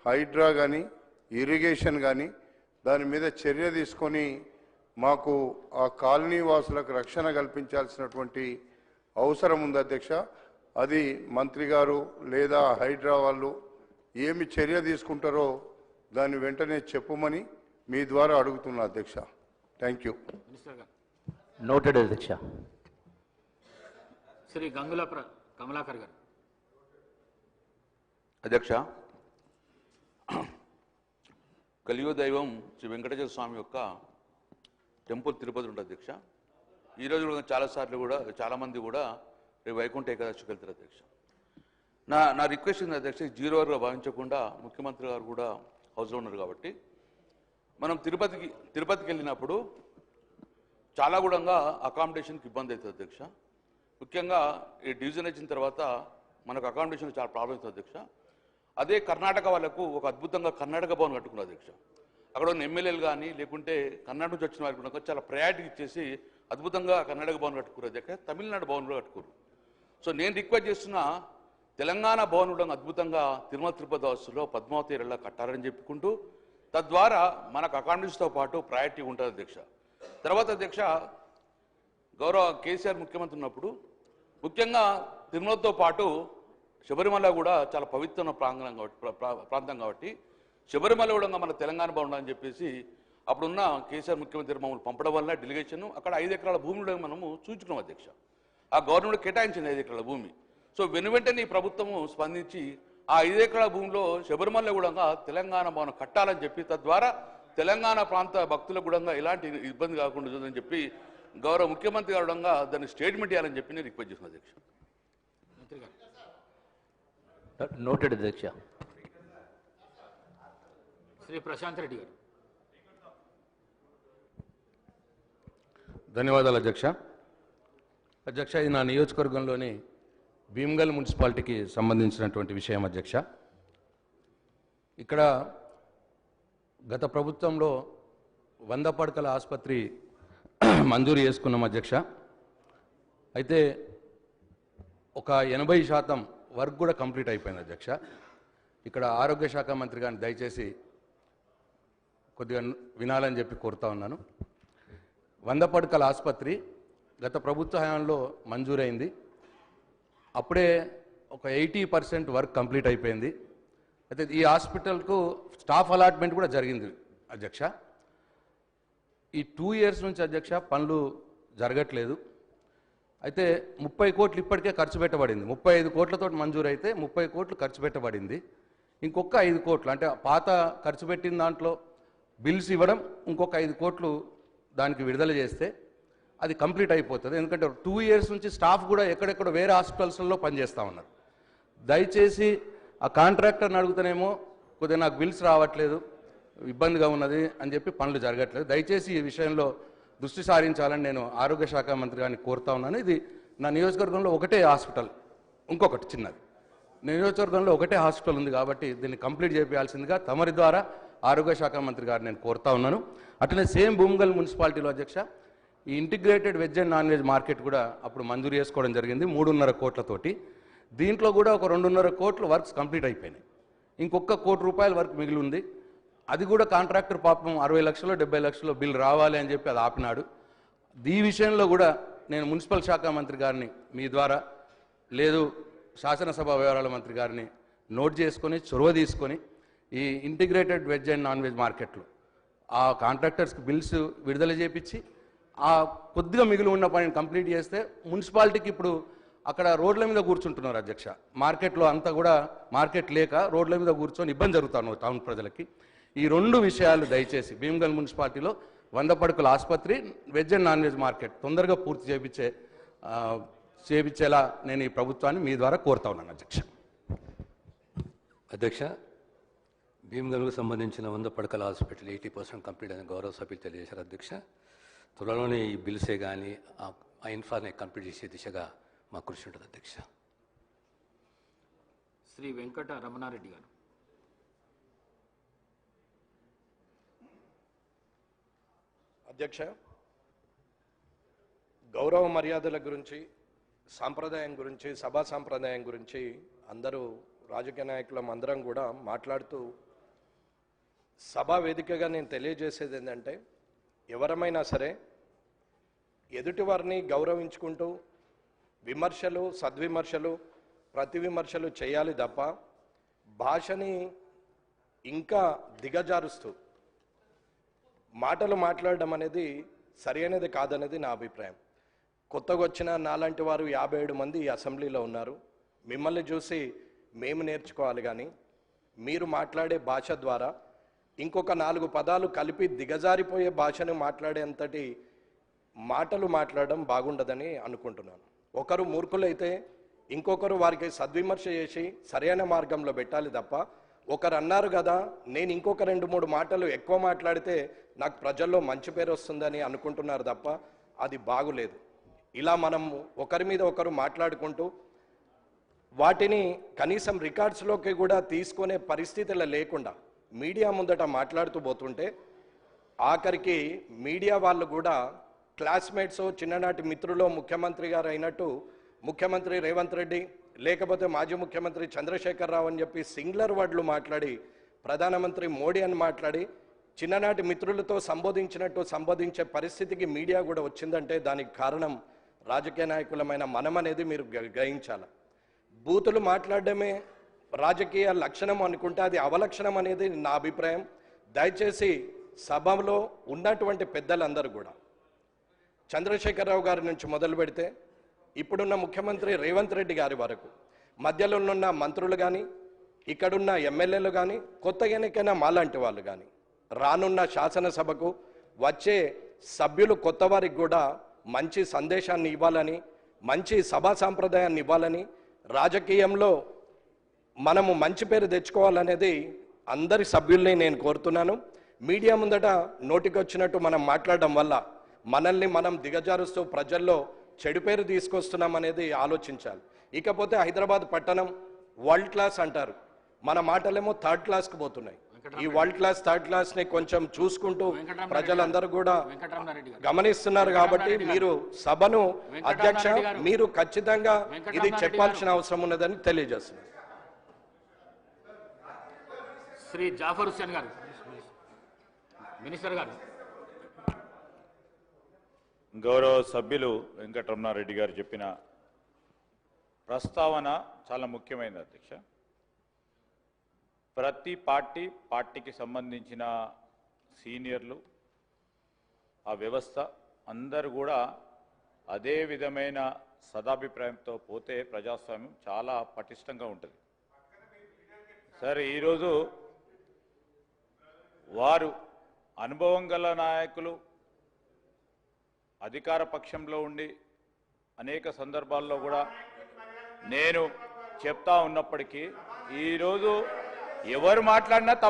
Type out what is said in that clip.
హైడ్రా కానీ ఇరిగేషన్ కానీ దాని మీద చర్య తీసుకొని మాకు ఆ కాలనీ వాసులకు రక్షణ కల్పించాల్సినటువంటి అవసరం ఉంది అధ్యక్ష. అది మంత్రి గారు లేదా హైడ్రా వాళ్ళు ఏమి చర్య తీసుకుంటారో దాన్ని వెంటనే చెప్పమని మీ ద్వారా అడుగుతున్నా అధ్యక్ష. Thank you. నోటెడ్ అధ్యక్ష. శ్రీ గంగుల కమలాకర్ గారు. అధ్యక్ష, కలియుగ దైవం శ్రీ వెంకటేశ్వర స్వామి యొక్క టెంపుల్ తిరుపతి ఉంటుంది అధ్యక్ష. ఈరోజు కూడా చాలామంది కూడా రేపు వైకుంఠ ఏకాదశికి వెళ్తారు అధ్యక్ష. నా రిక్వెస్ట్ ఉంది అధ్యక్ష, జీరో అవర్గా భావించకుండా ముఖ్యమంత్రి గారు కూడా హౌస్లో ఉన్నారు కాబట్టి మనం తిరుపతికి వెళ్ళినప్పుడు చాలా కూడా అకామిడేషన్కి ఇబ్బంది అవుతుంది అధ్యక్ష. ముఖ్యంగా ఈ డివిజన్ వచ్చిన తర్వాత మనకు అకామిడేషన్ చాలా ప్రాబ్లం అవుతుంది అధ్యక్ష. అదే కర్ణాటక వాళ్ళకు ఒక అద్భుతంగా కర్ణాటక భవన్ కట్టుకున్నారు అధ్యక్ష. అక్కడ ఉన్న ఎమ్మెల్యేలు కానీ లేకుంటే కర్ణాటక నుంచి వచ్చిన వారికి కూడా చాలా ప్రయారిటీ ఇచ్చేసి అద్భుతంగా కర్ణాటక భవన్ కట్టుకున్నారు అధ్యక్ష. తమిళనాడు భవన్ కూడా కట్టుకున్నారు. సో నేను రిక్వెస్ట్ చేస్తున్న తెలంగాణ భవన్ కూడా అద్భుతంగా తిరుపతి బస్సులో పద్మావతి ఏరియాలో కట్టారని చెప్పుకుంటూ తద్వారా మనకు అకామిడేషన్తో పాటు ప్రయారిటీ ఉంటుంది అధ్యక్ష. తర్వాత అధ్యక్ష, గౌరవ కేసీఆర్ ముఖ్యమంత్రి ఉన్నప్పుడు ముఖ్యంగా తిరుమలతో పాటు శబరిమల కూడా చాలా పవిత్రమైన ప్రాంతం కాబట్టి శబరిమల కూడా మన తెలంగాణ బాగుండాలని చెప్పేసి అప్పుడున్న కేసీఆర్ ముఖ్యమంత్రి మమ్మల్ని పంపడం వల్ల డెలిగేషన్ అక్కడ 5 ఎకరాల భూమిలో మనము చూచుకున్నాం అధ్యక్ష. ఆ గవర్నమెంట్ కేటాయించింది 5 ఎకరాల భూమి. సో వెనువెంటనే ఈ ప్రభుత్వము స్పందించి ఆ 5 ఎకరాల భూమిలో శబరిమల కూడా తెలంగాణ భవనం కట్టాలని చెప్పి తద్వారా తెలంగాణ ప్రాంత భక్తులకు కూడా ఎలాంటి ఇబ్బంది కాకుండా చూదని చెప్పి గౌరవ ముఖ్యమంత్రి గారు దాన్ని స్టేట్మెంట్ ఇవ్వాలని చెప్పి నేను రిక్వెస్ట్ చేసిన అధ్యక్ష. నోటెడ్ అధ్యక్ష. శ్రీ ప్రశాంత్ రెడ్డి గారు. ధన్యవాదాలు అధ్యక్ష. అధ్యక్ష, ఇది నా నియోజకవర్గంలోని భీమ్గల్ మున్సిపాలిటీకి సంబంధించినటువంటి విషయం అధ్యక్ష. ఇక్కడ గత ప్రభుత్వంలో 100 పడకల ఆసుపత్రి మంజూరు చేసుకున్నాం అధ్యక్ష. అయితే ఒక 80% వర్క్ కూడా కంప్లీట్ అయిపోయింది అధ్యక్ష. ఇక్కడ ఆరోగ్య శాఖ మంత్రి గారిని దయచేసి కొద్దిగా వినాలని చెప్పి కోరుతా ఉన్నాను. 100 పడకల ఆసుపత్రి గత ప్రభుత్వ హయాంలో మంజూరైంది. అప్పుడే ఒక 80% వర్క్ కంప్లీట్ అయిపోయింది. అయితే ఈ హాస్పిటల్కు స్టాఫ్ అలాట్మెంట్ కూడా జరిగింది అధ్యక్ష. ఈ 2 years నుంచి అధ్యక్ష పనులు జరగట్లేదు. అయితే 30 కోట్లు ఇప్పటికే ఖర్చు పెట్టబడింది. 35 కోట్లతో మంజూరు అయితే 30 కోట్లు ఖర్చు పెట్టబడింది. ఇంకొక 5 కోట్లు అంటే పాత ఖర్చు పెట్టిన దాంట్లో బిల్స్ ఇవ్వడం, ఇంకొక 5 కోట్లు దానికి విడుదల చేస్తే అది కంప్లీట్ అయిపోతుంది. ఎందుకంటే 2 years నుంచి స్టాఫ్ కూడా ఎక్కడెక్కడ వేరే హాస్పిటల్స్లో పనిచేస్తూ ఉన్నారు. దయచేసి ఆ కాంట్రాక్టర్ని అడుగుతానేమో కొద్దిగా నాకు బిల్స్ రావట్లేదు, ఇబ్బందిగా ఉన్నది అని చెప్పి పనులు జరగట్లేదు. దయచేసి ఈ విషయంలో దృష్టి సారించాలని నేను ఆరోగ్య శాఖ మంత్రి గారిని కోరుతా ఉన్నాను. ఇది నా నియోజకవర్గంలో ఒకటే హాస్పిటల్, ఇంకొకటి చిన్నది నియోజకవర్గంలో ఒకటే హాస్పిటల్ ఉంది కాబట్టి దీన్ని కంప్లీట్ చేయాల్సిందిగా తమరి ద్వారా ఆరోగ్య శాఖ మంత్రి గారు నేను కోరుతా ఉన్నాను. అట్లనే సేమ్ భూమ్గల్ మున్సిపాలిటీలో అధ్యక్ష ఈ integrated veg and non veg market కూడా అప్పుడు మంజూరు చేసుకోవడం జరిగింది 3.5 కోట్లతోటి. దీంట్లో కూడా ఒక 2.5 కోట్ల వర్క్స్ కంప్లీట్ అయిపోయినాయి. ఇంకొక 1 కోటి రూపాయల వర్క్ మిగిలి ఉంది. అది కూడా కాంట్రాక్టర్ పాపం 60 లక్షలు 70 లక్షలు బిల్ రావాలి అని చెప్పి అది ఆపినాడు. ఈ విషయంలో కూడా నేను మున్సిపల్ శాఖ మంత్రి గారిని మీ ద్వారా లేదు శాసనసభ వ్యవహారాల మంత్రి గారిని నోట్ చేసుకొని చొరవ తీసుకొని ఈ integrated veg and non veg మార్కెట్లో ఆ కాంట్రాక్టర్స్కి బిల్స్ విడుదల చేపించి ఆ కొద్దిగా మిగిలి ఉన్న పనిని కంప్లీట్ చేస్తే మున్సిపాలిటీకి ఇప్పుడు అక్కడ రోడ్ల మీద కూర్చుంటున్నారు అధ్యక్ష. మార్కెట్లో అంతా కూడా మార్కెట్ లేక రోడ్ల మీద కూర్చొని ఇబ్బంది జరుగుతున్నారు టౌన్ ప్రజలకి. ఈ 2 విషయాలు దయచేసి భీమ్గల్ మున్సిపాలిటీలో 100 పడకల ఆసుపత్రి, veg and non veg market తొందరగా పూర్తి చేయించేలా నేను ఈ ప్రభుత్వాన్ని మీ ద్వారా కోరుతా ఉన్నాను అధ్యక్ష. అధ్యక్ష, భీమ్గల్కు సంబంధించిన 100 పడకల హాస్పిటల్ 80% కంప్లీట్ అని గౌరవ సభ్యులు తెలియజేశారు అధ్యక్ష. త్వరలోనే ఈ బిల్సే కానీ ఆ ఇన్ఫార్ని కంప్లీట్ చేసే దిశగా మా కృషి ఉంటుంది అధ్యక్ష. శ్రీ వెంకట రమణారెడ్డి గారు. అధ్యక్ష, గౌరవ మర్యాదల గురించి, సాంప్రదాయం గురించి, సభా సాంప్రదాయం గురించి అందరూ రాజకీయ నాయకులం అందరం కూడా మాట్లాడుతూ సభా వేదికగా నేను తెలియజేసేది ఏంటంటే, ఎవరమైనా సరే ఎదుటివారిని గౌరవించుకుంటూ విమర్శలు, సద్విమర్శలు, ప్రతి విమర్శలు చేయాలి తప్ప భాషని ఇంకా దిగజారుస్తూ మాటలు మాట్లాడడం అనేది సరైనది కాదనేది నా అభిప్రాయం. కొత్తగా వచ్చిన నాలాంటి వారు 57 మంది ఈ అసెంబ్లీలో ఉన్నారు. మిమ్మల్ని చూసి మేము నేర్చుకోవాలి, కానీ మీరు మాట్లాడే భాష ద్వారా ఇంకొక 4 పదాలు కలిపి దిగజారిపోయే భాషను మాట్లాడేంతటి మాటలు మాట్లాడడం బాగుండదని అనుకుంటున్నాను. ఒకరు మూర్ఖులైతే ఇంకొకరు వారికి సద్విమర్శ చేసి సరైన మార్గంలో పెట్టాలి తప్ప, ఒకరు అన్నారు కదా నేను ఇంకొక 2-3 మాటలు ఎక్కువ మాట్లాడితే నాకు ప్రజల్లో మంచి పేరు వస్తుందని అనుకుంటున్నారు తప్ప అది బాగులేదు. ఇలా మనం ఒకరి మీద ఒకరు మాట్లాడుకుంటూ వాటిని కనీసం రికార్డ్స్లోకి కూడా తీసుకునే పరిస్థితులు లేకుండా మీడియా ముందట మాట్లాడుతూ పోతుంటే ఆఖరికి మీడియా వాళ్ళు కూడా క్లాస్మేట్స్, చిన్ననాటి మిత్రులు ముఖ్యమంత్రి గారు అయినట్టు ముఖ్యమంత్రి రేవంత్ రెడ్డి లేకపోతే మాజీ ముఖ్యమంత్రి చంద్రశేఖరరావు అని చెప్పి సింగులర్ వర్డ్లు మాట్లాడి, ప్రధానమంత్రి మోడీ అని మాట్లాడి చిన్ననాటి మిత్రులతో సంబోధించినట్టు సంబోధించే పరిస్థితికి మీడియా కూడా వచ్చిందంటే దానికి కారణం రాజకీయ నాయకులమైన మనం అనేది మీరు గ్రహించాలి. బూతులు మాట్లాడడమే రాజకీయ లక్షణం అనుకుంటే అది అవలక్షణం అనేది నా అభిప్రాయం. దయచేసి సభలో ఉన్నటువంటి పెద్దలందరూ కూడా చంద్రశేఖరరావు గారి నుంచి మొదలు పెడితే ఇప్పుడున్న ముఖ్యమంత్రి రేవంత్ రెడ్డి గారి వరకు మధ్యలో ఉన్న మంత్రులు కానీ, ఇక్కడున్న ఎమ్మెల్యేలు కానీ, కొత్తగా ఎన్నికైన మాలాంటి వాళ్ళు కానీ, రానున్న శాసనసభకు వచ్చే సభ్యులు కొత్త వారికి కూడా మంచి సందేశాన్ని ఇవ్వాలని, మంచి సభా సాంప్రదాయాన్ని ఇవ్వాలని, రాజకీయంలో మనము మంచి పేరు తెచ్చుకోవాలనేది అందరి సభ్యుల్ని నేను కోరుతున్నాను. మీడియా ముందట నోటికొచ్చినట్టు మనం మాట్లాడడం వల్ల మనల్ని మనం దిగజారుస్తూ ప్రజల్లో చెడు పేరు తీసుకొస్తున్నాం అనేది ఆలోచించాలి. ఇకపోతే హైదరాబాద్ పట్టణం వరల్డ్ క్లాస్ అంటారు, మన మాటలేమో థర్డ్ క్లాస్కి పోతున్నాయి. ఈ వరల్డ్ క్లాస్, థర్డ్ క్లాస్ని కొంచెం చూసుకుంటూ ప్రజలందరూ కూడా గమనిస్తున్నారు. కాబట్టి మీరు సభను అధ్యక్ష మీరు ఖచ్చితంగా ఇది చెప్పాల్సిన అవసరం ఉన్నదని తెలియజేస్తున్నారు. శ్రీ జాఫర్ హుస్సేన్ గారు, మినిస్టర్ గారు. గౌరవ సభ్యులు వెంకటరమణారెడ్డి గారు చెప్పిన ప్రస్తావన చాలా ముఖ్యమైనది అధ్యక్ష. ప్రతి పార్టీకి సంబంధించిన సీనియర్లు, ఆ వ్యవస్థ అందరూ కూడా అదే విధమైన సదాభిప్రాయంతో పోతే ప్రజాస్వామ్యం చాలా పటిష్టంగా ఉంటుంది. సరే, ఈరోజు వారు అనుభవం గల నాయకులు అధికార పక్షంలో ఉండి అనేక సందర్భాల్లో కూడా నేను చెప్తా ఉన్నప్పటికీ ఈరోజు ఎవరు మాట్లాడినా తప్ప